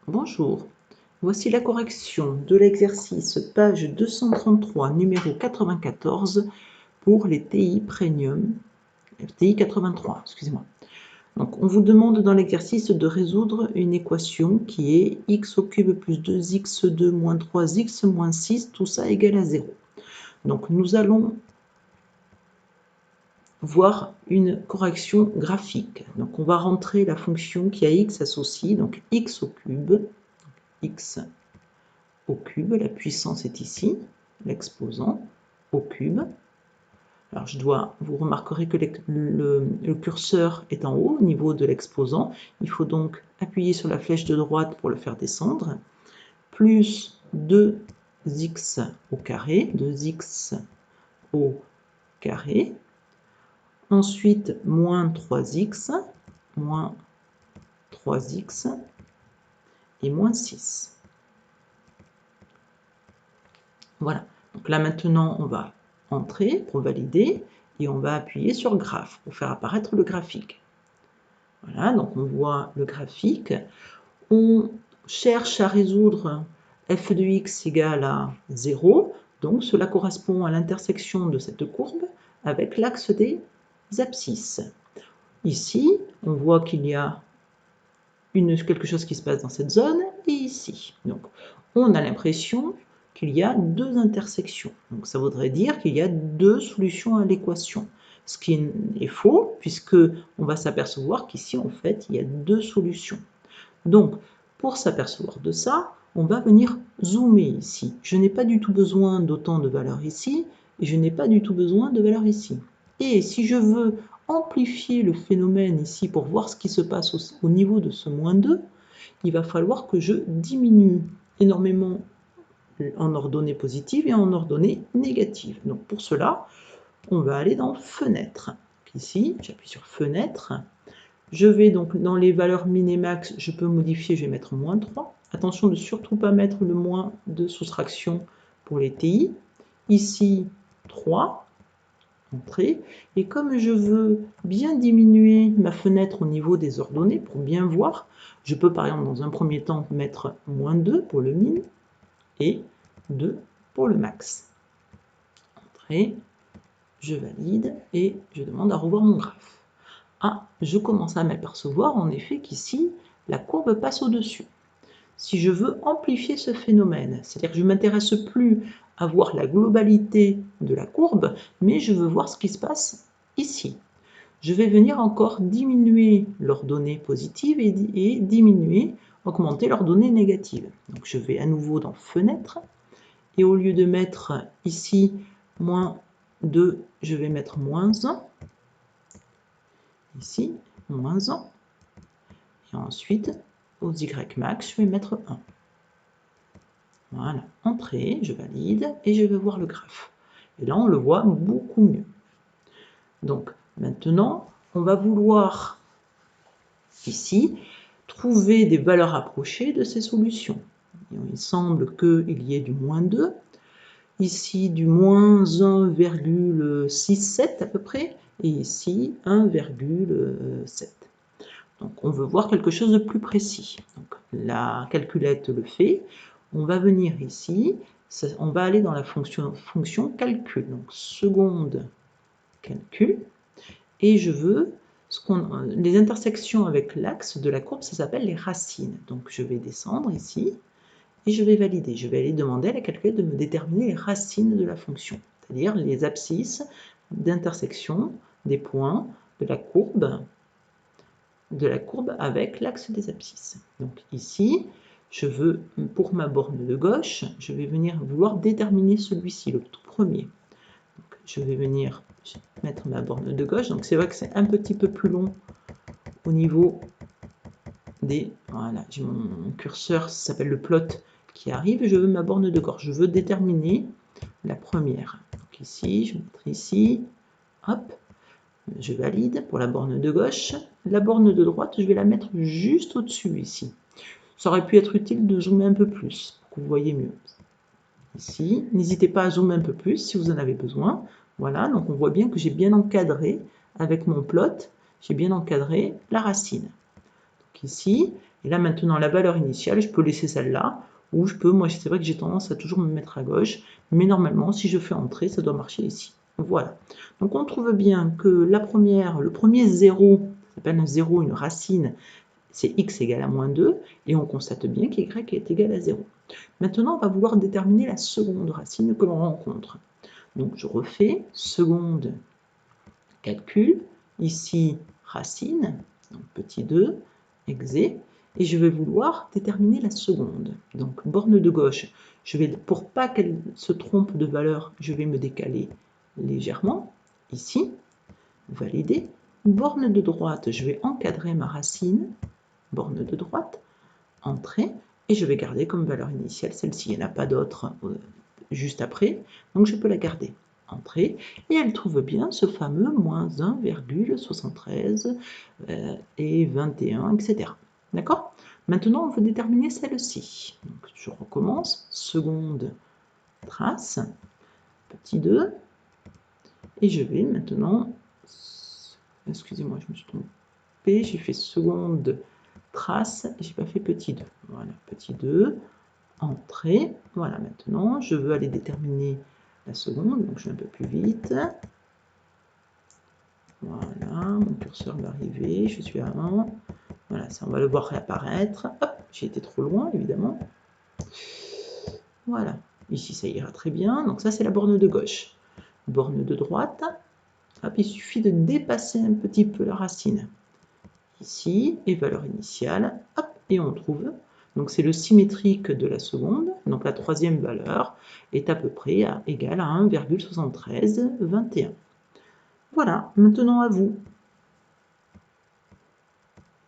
Bonjour, voici la correction de l'exercice page 233 numéro 94 pour les TI Premium, TI 83, excusez-moi. Donc on vous demande dans l'exercice de résoudre une équation qui est x au cube plus 2x2 moins 3x moins 6, tout ça égale à 0. Donc nous allons voir une correction graphique. Donc on va rentrer la fonction qui a x associée, donc x au cube, x au cube, la puissance est ici, l'exposant au cube. Alors vous remarquerez que le curseur est en haut au niveau de l'exposant. Il faut donc appuyer sur la flèche de droite pour le faire descendre. Plus 2x au carré, 2x au carré. Ensuite, moins 3x et moins 6. Voilà. Donc là maintenant, on va entrer pour valider et on va appuyer sur graphe pour faire apparaître le graphique. Voilà, donc on voit le graphique. On cherche à résoudre f de x égale à 0. Donc cela correspond à l'intersection de cette courbe avec l'axe des abscisses. Ici, on voit qu'il y a quelque chose qui se passe dans cette zone et ici. Donc on a l'impression qu'il y a deux intersections. Donc ça voudrait dire qu'il y a deux solutions à l'équation. Ce qui est faux, puisque on va s'apercevoir qu'ici, en fait, il y a deux solutions. Donc, pour s'apercevoir de ça, on va venir zoomer ici. Je n'ai pas du tout besoin d'autant de valeurs ici, et je n'ai pas du tout besoin de valeurs ici. Et si je veux amplifier le phénomène ici pour voir ce qui se passe au niveau de ce moins 2, il va falloir que je diminue énormément en ordonnée positive et en ordonnée négative. Donc pour cela, on va aller dans Fenêtre. Ici, j'appuie sur Fenêtre. Je vais donc dans les valeurs min et max, je peux modifier, je vais mettre moins 3. Attention de surtout pas mettre le moins de soustraction pour les TI. Ici, 3, entrée. Et comme je veux bien diminuer ma fenêtre au niveau des ordonnées, pour bien voir, je peux par exemple dans un premier temps mettre moins 2 pour le min et 2 pour le max. Entrée, je valide et je demande à revoir mon graphe. Ah, je commence à m'apercevoir en effet qu'ici, la courbe passe au-dessus. Si je veux amplifier ce phénomène, c'est-à-dire que je ne m'intéresse plus à voir la globalité de la courbe, mais je veux voir ce qui se passe ici. Je vais venir encore diminuer l'ordonnée positive et diminuer, augmenter l'ordonnée négative. Donc je vais à nouveau dans Fenêtre, et au lieu de mettre ici moins 2, je vais mettre moins 1. Ici, moins 1. Et ensuite, aux Y max, je vais mettre 1. Voilà, entrée, je valide, et je vais voir le graphe. Et là, on le voit beaucoup mieux. Donc, maintenant, on va vouloir, ici, trouver des valeurs approchées de ces solutions. Et il semble qu'il y ait du moins 2, ici du moins 1,67 à peu près, et ici 1,7. Donc on veut voir quelque chose de plus précis. Donc, la calculette le fait. On va venir ici, on va aller dans la fonction calcul. Donc seconde calcul. Et je veux les intersections avec l'axe de la courbe, ça s'appelle les racines. Donc je vais descendre ici et je vais valider. Je vais aller demander à la calculette de me déterminer les racines de la fonction, c'est-à-dire les abscisses d'intersection des points de la courbe avec l'axe des abscisses. Donc ici, je veux, pour ma borne de gauche, je vais venir vouloir déterminer celui-ci, le tout premier. Donc, je vais venir mettre ma borne de gauche. Donc c'est vrai que c'est un petit peu plus long au niveau des... Voilà, j'ai mon curseur, ça s'appelle le plot, qui arrive. Je veux ma borne de gauche. Je veux déterminer la première. Donc ici, je vais mettre ici, hop, je valide pour la borne de gauche. La borne de droite, je vais la mettre juste au-dessus ici. Ça aurait pu être utile de zoomer un peu plus pour que vous voyez mieux. Ici, n'hésitez pas à zoomer un peu plus si vous en avez besoin. Voilà, donc on voit bien que j'ai bien encadré avec mon plot, j'ai bien encadré la racine. Donc ici. Et là, maintenant, la valeur initiale, je peux laisser celle-là, ou je peux, moi, c'est vrai que j'ai tendance à toujours me mettre à gauche, mais normalement, si je fais entrer, ça doit marcher ici. Voilà. Donc, on trouve bien que le premier 0, ça s'appelle un 0, une racine, c'est x égale à moins 2, et on constate bien qu'y est égal à 0. Maintenant, on va vouloir déterminer la seconde racine que l'on rencontre. Donc, je refais seconde calcul, ici racine, donc petit 2, exé, et je vais vouloir déterminer la seconde. Donc, borne de gauche, pour pas qu'elle se trompe de valeur, je vais me décaler légèrement, ici, valider. Borne de droite, je vais encadrer ma racine, borne de droite, entrée, et je vais garder comme valeur initiale celle-ci. Il n'y en a pas d'autre juste après, donc je peux la garder. Entrée, et elle trouve bien ce fameux moins 1,73 et 21, etc. D'accord? Maintenant, on veut déterminer celle-ci. Donc, je recommence. Seconde trace, petit 2, et je vais maintenant... Excusez-moi, je me suis trompé, j'ai fait seconde trace, et j'ai pas fait petit 2. Voilà, petit 2, entrée. Voilà, maintenant, je veux aller déterminer la seconde, donc je vais un peu plus vite. Voilà, mon curseur va arriver, je suis à 1. Voilà, ça, on va le voir réapparaître. Hop, j'ai été trop loin, évidemment. Voilà, ici, ça ira très bien. Donc ça, c'est la borne de gauche. Borne de droite, hop, il suffit de dépasser un petit peu la racine. Ici, et valeur initiale, hop, et on trouve. Donc c'est le symétrique de la seconde, donc la troisième valeur est à peu près égale à 1,7321. Voilà, maintenant à vous.